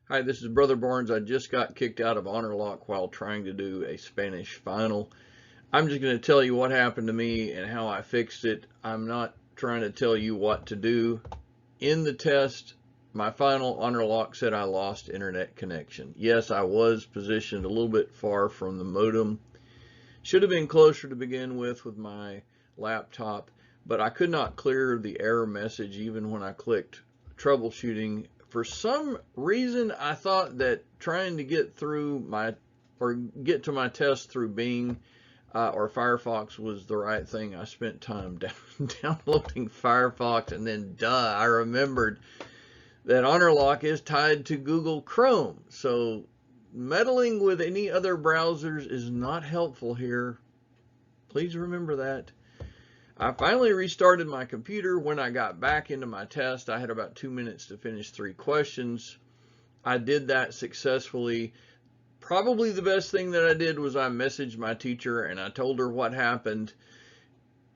Hi, this is Brother Barnes. I just got kicked out of Honorlock while trying to do a Spanish final. I'm just going to tell you what happened to me and how I fixed it. I'm not trying to tell you what to do. In the test, my final Honorlock said I lost internet connection. Yes, I was positioned a little bit far from the modem. Should have been closer to begin with my laptop, but I could not clear the error message even when I clicked troubleshooting. For some reason, I thought that trying to get get to my test through Bing or Firefox was the right thing. I spent time downloading Firefox, and then I remembered that Honorlock is tied to Google Chrome. So meddling with any other browsers is not helpful here. Please remember that. I finally restarted my computer. When I got back into my test, I had about 2 minutes to finish 3 questions. I did that successfully. Probably the best thing that I did was I messaged my teacher and I told her what happened.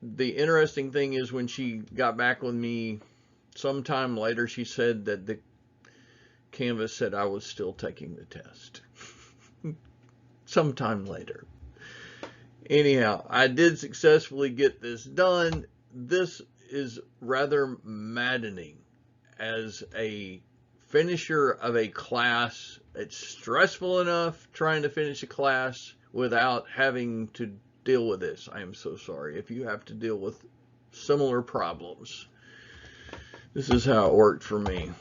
The interesting thing is when she got back with me sometime later, she said that the Canvas said I was still taking the test. Sometime later. Anyhow, I did successfully get this done. This is rather maddening as a finisher of a class. It's stressful enough trying to finish a class without having to deal with this. I am so sorry if you have to deal with similar problems. This is how it worked for me.